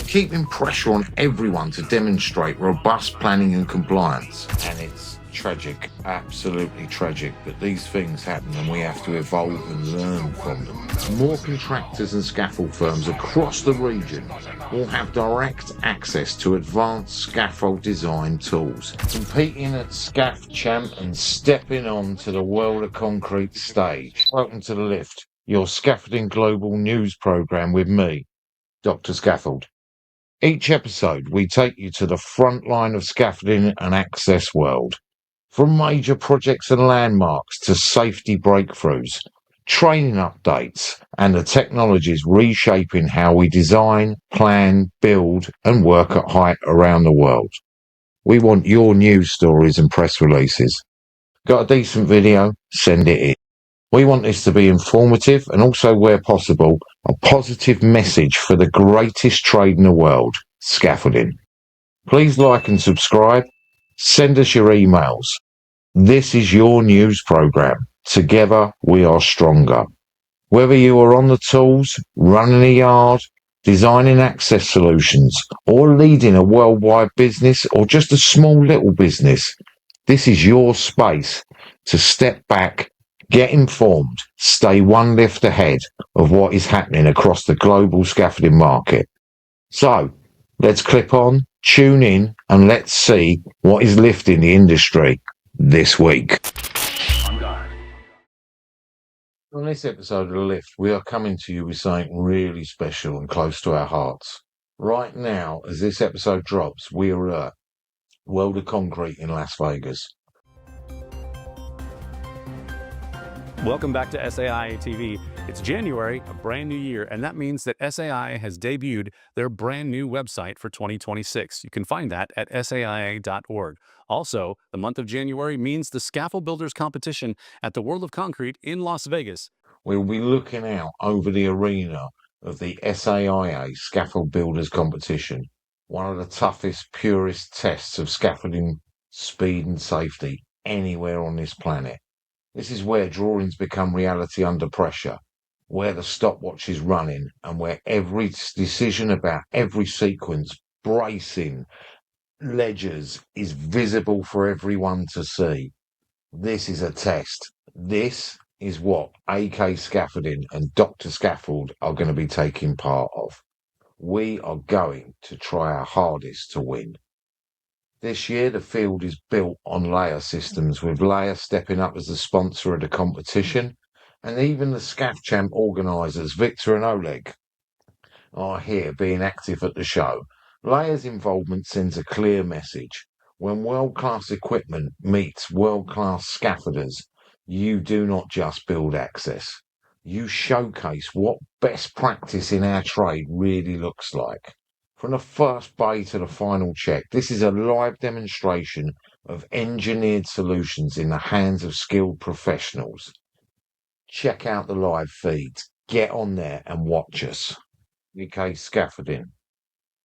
keeping pressure on everyone to demonstrate robust planning and compliance. And it's tragic, absolutely tragic, that these things happen and we have to evolve and learn from them. More contractors and scaffold firms across the region will have direct access to advanced scaffold design tools. Competing at Scaff Champ and stepping on to the world of concrete stage. Welcome to the Lift, your Scaffolding Global News program with me, Dr Scaffold. Each episode, we take you to the front line of scaffolding and access world. From major projects and landmarks to safety breakthroughs, training updates, and the technologies reshaping how we design, plan, build, and work at height around the world. We want your news stories and press releases. Got a decent video? Send it in. We want this to be informative and also, where possible, a positive message for the greatest trade in the world, scaffolding. Please like and subscribe. Send us your emails. This is your news program. Together we are stronger. Whether you are on the tools, running a yard, designing access solutions, or leading a worldwide business or just a small little business, this is your space to step back, get informed, stay one lift ahead of what is happening across the global scaffolding market. So, let's clip on, tune in, and let's see what is lifting the industry this week. On this episode of The Lift, we are coming to you with something really special and close to our hearts. Right now, as this episode drops, we are at World of Concrete in Las Vegas. Welcome back to SAI TV. It's January, a brand new year, and that means that SAI has debuted their brand new website for 2026. You can find that at saia.org. Also, the month of January means the Scaffold Builders Competition at the World of Concrete in Las Vegas. We'll be looking out over the arena of the SAIA Scaffold Builders Competition, one of the toughest, purest tests of scaffolding speed and safety anywhere on this planet. This is where drawings become reality under pressure, where the stopwatch is running, and where every decision about every sequence, bracing, ledgers is visible for everyone to see. This is a test. This is what AK Scaffolding and Dr Scaffold are going to be taking part of. We are going to try our hardest to win. This year, the field is built on layer systems, with Layer stepping up as the sponsor of the competition, and even the Scaff Champ organisers, Victor and Oleg, are here being active at the show. Layer's involvement sends a clear message. When world-class equipment meets world-class scaffolders, you do not just build access. You showcase what best practice in our trade really looks like. From the first bay to the final check, this is a live demonstration of engineered solutions in the hands of skilled professionals. Check out the live feeds. Get on there and watch us. UK Scaffolding.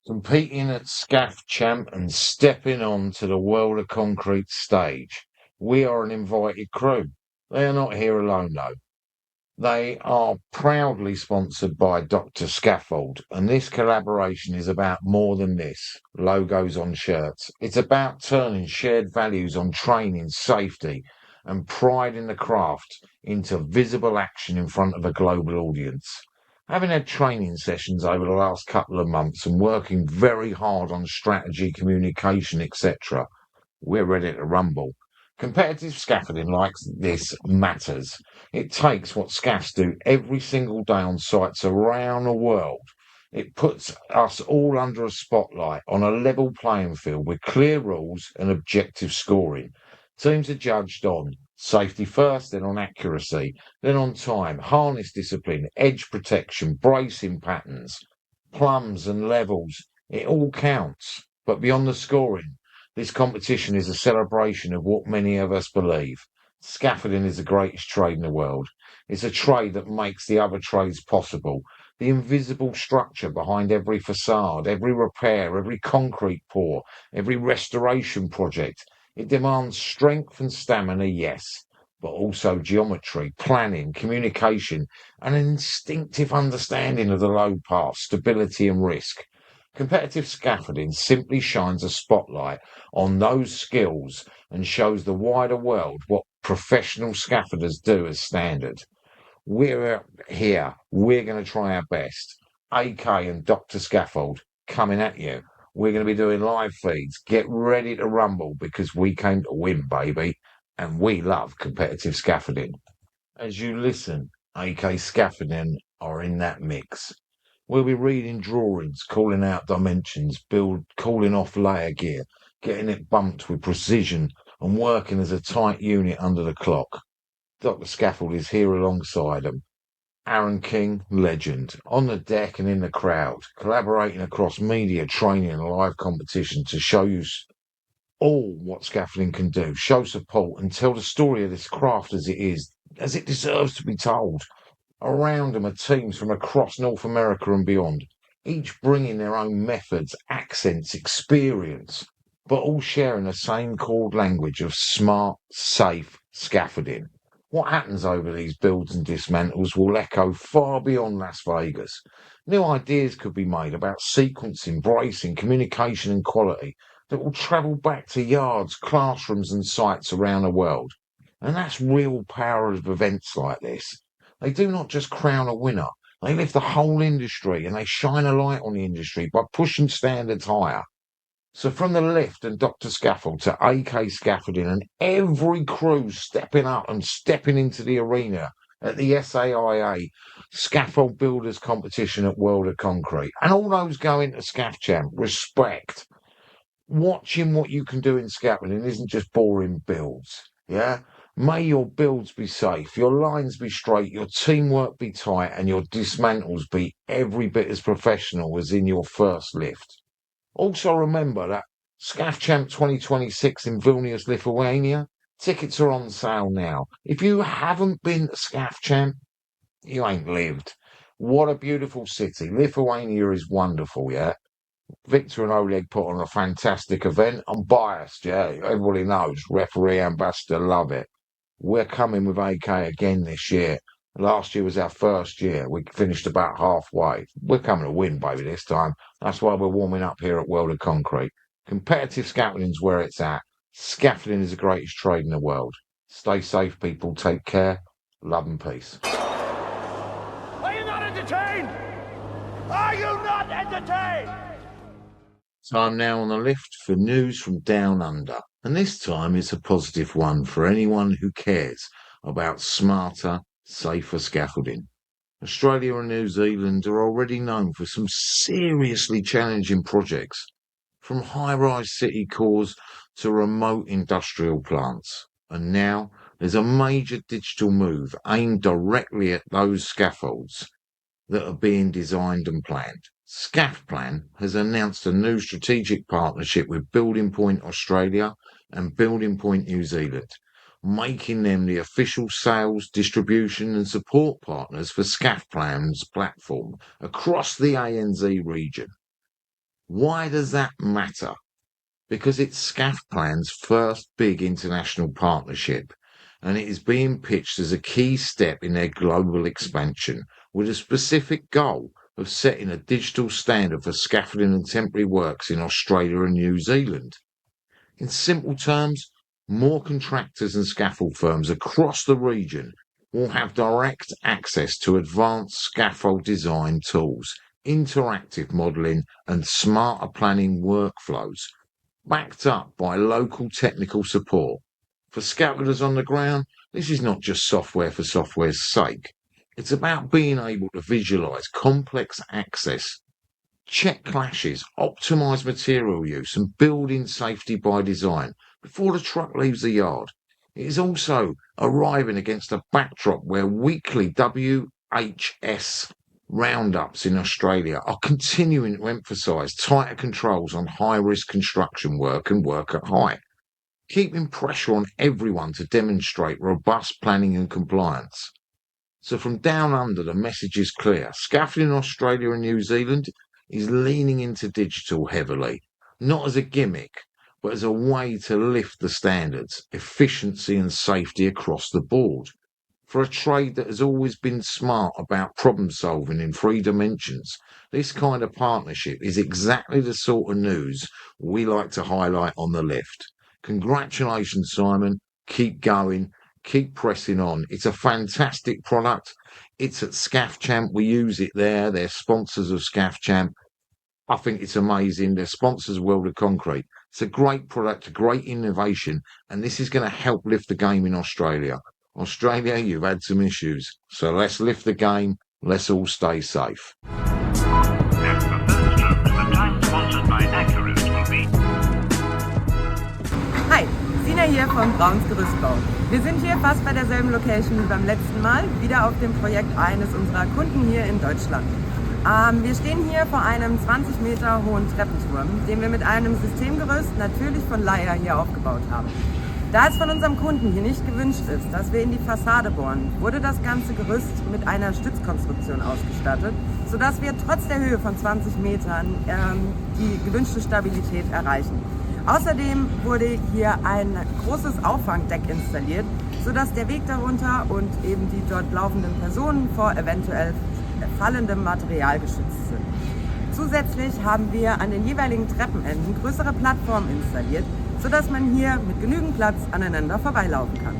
Competing at Scaff Champ and stepping on to the World of Concrete stage. We are an invited crew. They are not here alone though. They are proudly sponsored by Dr Scaffold, and this collaboration is about more than this. Logos on shirts. It's about turning shared values on training, safety, and pride in the craft into visible action in front of a global audience. Having had training sessions over the last couple of months and working very hard on strategy, communication, etc., we're ready to rumble. Competitive scaffolding like this matters. It takes what scaffs do every single day on sites around the world. It puts us all under a spotlight on a level playing field with clear rules and objective scoring. Teams are judged on safety first, then on accuracy, then on time, harness discipline, edge protection, bracing patterns, plums and levels. It all counts. But beyond the scoring, this competition is a celebration of what many of us believe. Scaffolding is the greatest trade in the world. It's a trade that makes the other trades possible. The invisible structure behind every facade, every repair, every concrete pour, every restoration project. It demands strength and stamina, yes, but also geometry, planning, communication, and an instinctive understanding of the load path, stability and risk. Competitive scaffolding simply shines a spotlight on those skills and shows the wider world what professional scaffolders do as standard. We're here. We're going to try our best. AK and Dr Scaffold coming at you. We're going to be doing live feeds. Get ready to rumble because we came to win, baby. And we love competitive scaffolding. As you listen, AK Scaffolding are in that mix. We'll be reading drawings, calling out dimensions, calling off layer gear, getting it bumped with precision and working as a tight unit under the clock. Dr Scaffold is here alongside them. Aaron King, legend, on the deck and in the crowd, collaborating across media, training and live competition to show you all what scaffolding can do, show support and tell the story of this craft as it deserves to be told. Around them are teams from across North America and beyond, each bringing their own methods, accents, experience, but all sharing the same core language of smart, safe scaffolding. What happens over these builds and dismantles will echo far beyond Las Vegas. New ideas could be made about sequencing, bracing, communication and quality that will travel back to yards, classrooms and sites around the world. And that's real power of events like this. They do not just crown a winner, they lift the whole industry and they shine a light on the industry by pushing standards higher. So from the Lift and Dr Scaffold to AK Scaffolding and every crew stepping up and stepping into the arena at the SAIA Scaffold Builders Competition at World of Concrete and all those going to Scaff Champ, respect. Watching what you can do in scaffolding isn't just boring builds, yeah? May your builds be safe, your lines be straight, your teamwork be tight and your dismantles be every bit as professional as in your first lift. Also remember that Scaff Champ 2026 in Vilnius, Lithuania, tickets are on sale now. If you haven't been to Scaff Champ, you ain't lived. What a beautiful city. Lithuania is wonderful, yeah? Victor and Oleg put on a fantastic event. I'm biased, yeah? Everybody knows. Referee, ambassador, love it. We're coming with AK again this year. Last year was our first year. We finished about halfway. We're coming to win, baby, this time. That's why we're warming up here at World of Concrete. Competitive scaffolding's where it's at. Scaffolding is the greatest trade in the world. Stay safe, people. Take care. Love and peace. Are you not entertained? Are you not entertained? Time now on the Lift for news from down under. And this time it's a positive one for anyone who cares about smarter, safer scaffolding. Australia and New Zealand are already known for some seriously challenging projects, from high-rise city cores to remote industrial plants. And now there's a major digital move aimed directly at those scaffolds that are being designed and planned. Scaff Plan has announced a new strategic partnership with Building Point Australia and Building Point New Zealand, making them the official sales, distribution and support partners for Scaff Plan's platform across the ANZ region. Why does that matter? Because it's Scaff Plan's first big international partnership, and it is being pitched as a key step in their global expansion, with a specific goal of setting a digital standard for scaffolding and temporary works in Australia and New Zealand. In simple terms, more contractors and scaffold firms across the region will have direct access to advanced scaffold design tools, interactive modelling and smarter planning workflows, backed up by local technical support. For scaffolders on the ground, this is not just software for software's sake. It's about being able to visualize complex access, check clashes, optimize material use, and build in safety by design before the truck leaves the yard. It is also arriving against a backdrop where weekly WHS roundups in Australia are continuing to emphasise tighter controls on high-risk construction work and work at height, keeping pressure on everyone to demonstrate robust planning and compliance. So from down under, the message is clear. Scaffolding in Australia and New Zealand is leaning into digital heavily, not as a gimmick, but as a way to lift the standards, efficiency and safety across the board. For a trade that has always been smart about problem solving in 3 dimensions, this kind of partnership is exactly the sort of news we like to highlight on the Lift. Congratulations, Simon. Keep going. Keep pressing on. It's a fantastic product. It's at Scaff Champ. We use it there. They're sponsors of Scaff Champ. I think it's amazing. They're sponsors of World of Concrete. It's a great product, a great innovation, and this is going to help lift the game in Australia. Australia, you've had some issues, so let's lift the game. Let's all stay safe. Hi, Sina hier von Brauns Gerüstbau. Wir sind hier fast bei derselben Location wie beim letzten Mal, wieder auf dem Projekt eines unserer Kunden hier in Deutschland. Wir stehen hier vor einem 20 Meter hohen Treppenturm, den wir mit einem Systemgerüst natürlich von Leier hier aufgebaut haben. Da es von unserem Kunden hier nicht gewünscht ist, dass wir in die Fassade bohren, wurde das ganze Gerüst mit einer Stützkonstruktion ausgestattet, sodass wir trotz der Höhe von 20 Metern die gewünschte Stabilität erreichen. Außerdem wurde hier ein großes Auffangdeck installiert, sodass der Weg darunter und eben die dort laufenden Personen vor eventuell fallendem Material geschützt sind. Zusätzlich haben wir an den jeweiligen Treppenenden größere Plattformen installiert, sodass man hier mit genügend Platz aneinander vorbeilaufen kann.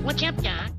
What's up, Doc?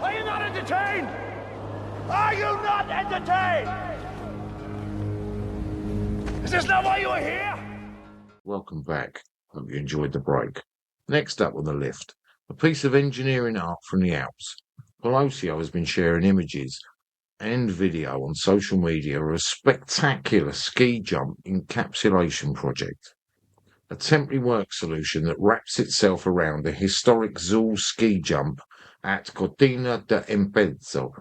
Are you not entertained? Are you not entertained? Is this not why you are here? Welcome back. Hope you enjoyed the break. Next up on the Lift, a piece of engineering art from the Alps. Pelosio has been sharing images and video on social media of a spectacular ski jump encapsulation project. A temporary work solution that wraps itself around the historic Zool ski jump at Cortina d'Ampezzo,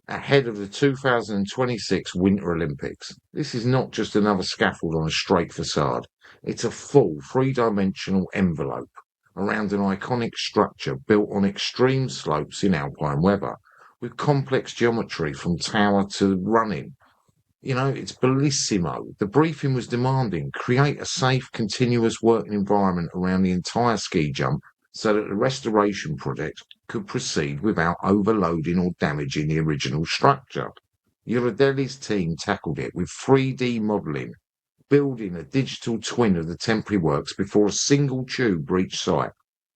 ahead of the 2026 Winter Olympics. This is not just another scaffold on a straight facade. It's a full 3-dimensional envelope around an iconic structure built on extreme slopes in alpine weather, with complex geometry from tower to running. You know, it's bellissimo. The briefing was demanding: create a safe, continuous working environment around the entire ski jump so that the restoration project could proceed without overloading or damaging the original structure. Uridelli's team tackled it with 3D modelling, building a digital twin of the temporary works before a single tube reached site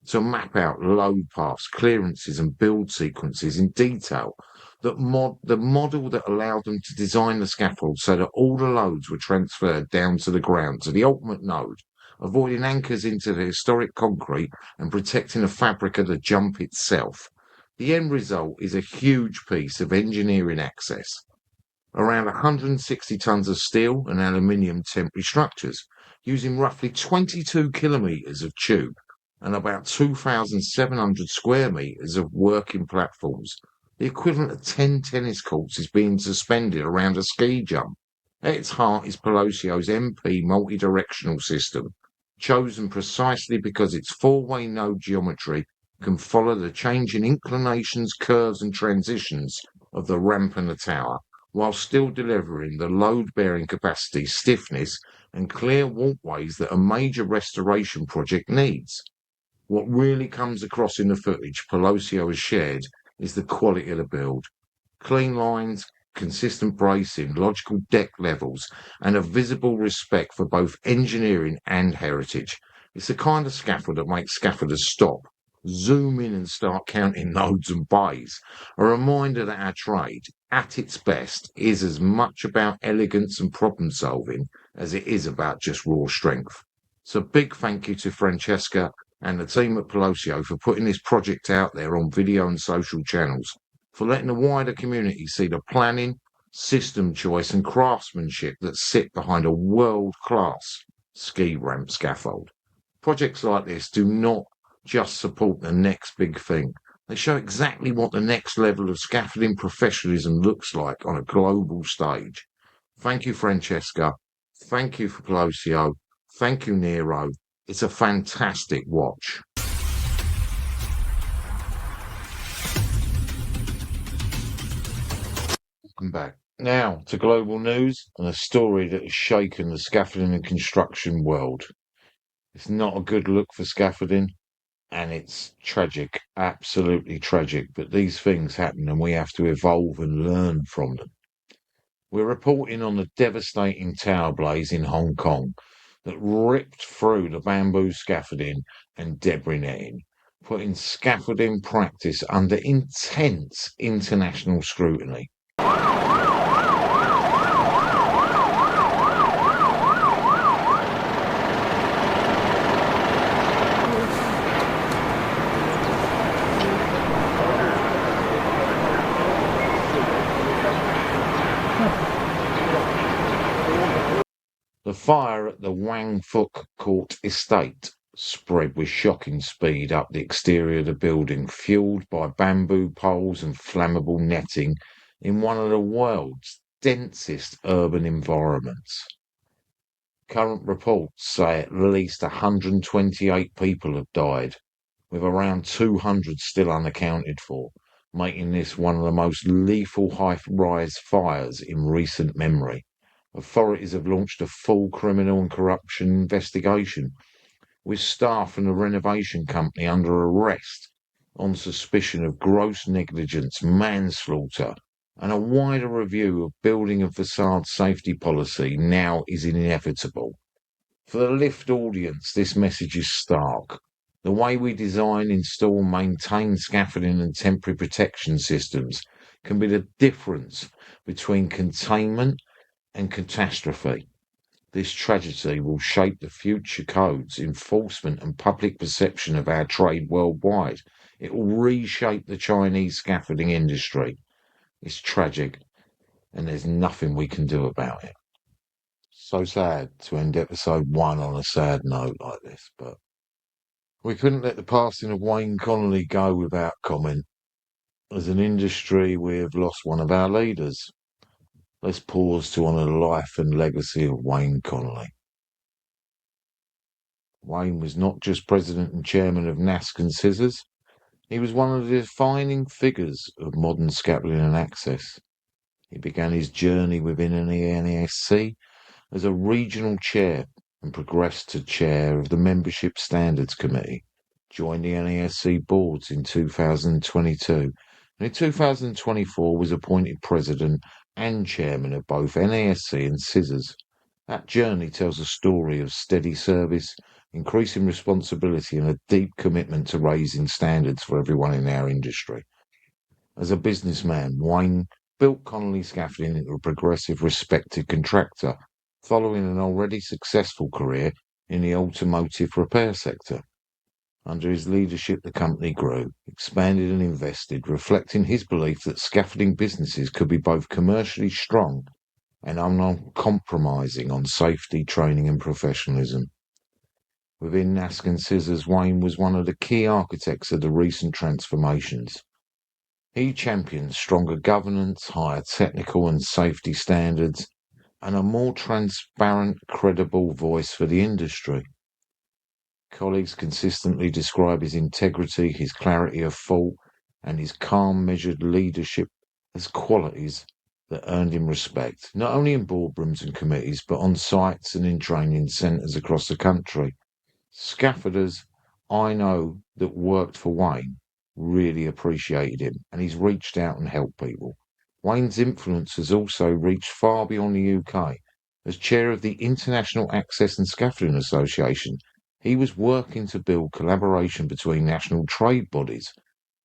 to map out load paths, clearances and build sequences in detail. The model that allowed them to design the scaffold so that all the loads were transferred down to the ground, to the ultimate node, avoiding anchors into the historic concrete and protecting the fabric of the jump itself. The end result is a huge piece of engineering access. Around 160 tons of steel and aluminium temporary structures, using roughly 22 kilometres of tube and about 2,700 square metres of working platforms. The equivalent of 10 tennis courts is being suspended around a ski jump. At its heart is Pelosio's MP multi-directional system, chosen precisely because its 4-way node geometry can follow the changing inclinations, curves and transitions of the ramp and the tower, while still delivering the load-bearing capacity, stiffness and clear walkways that a major restoration project needs. What really comes across in the footage Pelosio has shared is the quality of the build. Clean lines, consistent bracing, logical deck levels, and a visible respect for both engineering and heritage. It's the kind of scaffold that makes scaffolders stop, zoom in and start counting nodes and bays. A reminder that our trade, at its best, is as much about elegance and problem solving as it is about just raw strength. So big thank you to Francesca and the team at Pelosio for putting this project out there on video and social channels, for letting the wider community see the planning, system choice and craftsmanship that sit behind a world-class ski ramp scaffold. Projects like this do not just support the next big thing. They show exactly what the next level of scaffolding professionalism looks like on a global stage. Thank you, Francesca. Thank you for Pelosio. Thank you, Nero. It's a fantastic watch. Welcome back. Now to global news and a story that has shaken the scaffolding and construction world. It's not a good look for scaffolding, and it's tragic, absolutely tragic, but these things happen and we have to evolve and learn from them. We're reporting on the devastating tower blaze in Hong Kong that ripped through the bamboo scaffolding and debris netting, putting scaffolding practice under intense international scrutiny. The fire at the Wang Fuk Court estate spread with shocking speed up the exterior of the building, fueled by bamboo poles and flammable netting in one of the world's densest urban environments. Current reports say at least 128 people have died, with around 200 still unaccounted for, making this one of the most lethal high-rise fires in recent memory. Authorities have launched a full criminal and corruption investigation, with staff from the renovation company under arrest on suspicion of gross negligence, manslaughter, and a wider review of building and facade safety policy now is inevitable. For the Lift audience, this message is stark. The way we design, install, and maintain scaffolding and temporary protection systems can be the difference between containment and catastrophe. This tragedy will shape the future codes, enforcement and public perception of our trade worldwide. It will reshape the Chinese scaffolding industry. It's tragic and there's nothing we can do about it. So sad to end episode 1 on a sad note like this, but we couldn't let the passing of Wayne Connelly go without comment. As an industry, we have lost one of our leaders. Let's pause to honour the life and legacy of Wayne Connelly. Wayne was not just president and chairman of Nask and Scissors, he was one of the defining figures of modern scaffolding and access. He began his journey within the NASC as a regional chair and progressed to chair of the Membership Standards Committee, joined the NASC boards in 2022, and in 2024 was appointed president and chairman of both NASC and Scissors. That journey tells a story of steady service, increasing responsibility and a deep commitment to raising standards for everyone in our industry. As a businessman, Wayne built Connelly Scaffolding into a progressive, respected contractor, following an already successful career in the automotive repair sector. Under his leadership, the company grew, expanded and invested, reflecting his belief that scaffolding businesses could be both commercially strong and uncompromising on safety, training and professionalism. Within Nask and Scissors, Wayne was one of the key architects of the recent transformations. He championed stronger governance, higher technical and safety standards, and a more transparent, credible voice for the industry. Colleagues consistently describe his integrity, his clarity of thought, and his calm, measured leadership as qualities that earned him respect, not only in boardrooms and committees, but on sites and in training centres across the country. Scaffolders I know that worked for Wayne really appreciated him, and he's reached out and helped people. Wayne's influence has also reached far beyond the UK. As chair of the International Access and Scaffolding Association, he was working to build collaboration between national trade bodies,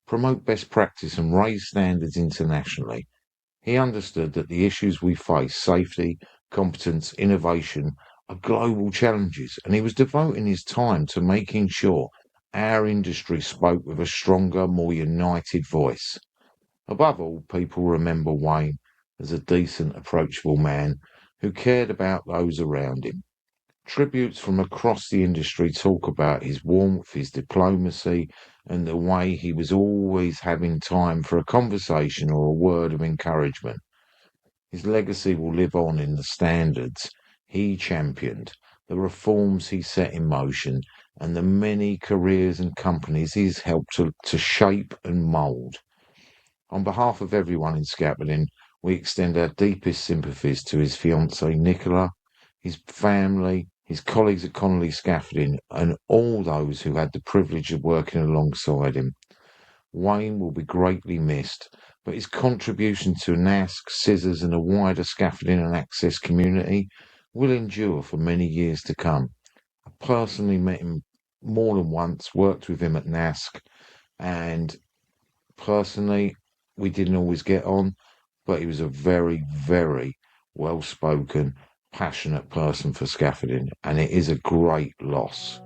promote best practice and raise standards internationally. He understood that the issues we face, safety, competence, innovation, are global challenges, and he was devoting his time to making sure our industry spoke with a stronger, more united voice. Above all, people remember Wayne as a decent, approachable man who cared about those around him. Tributes from across the industry talk about his warmth, his diplomacy, and the way he was always having time for a conversation or a word of encouragement. His legacy will live on in the standards he championed, the reforms he set in motion, and the many careers and companies he's helped to shape and mould. On behalf of everyone in scaffolding, we extend our deepest sympathies to his fiancée Nicola, his family, his colleagues at Connelly Scaffolding, and all those who had the privilege of working alongside him. Wayne will be greatly missed, but his contribution to NASC, scissors, and the wider scaffolding and access community will endure for many years to come. I personally met him more than once, worked with him at NASC, and personally, we didn't always get on, but he was a very, very well-spoken, passionate person for scaffolding, and it is a great loss.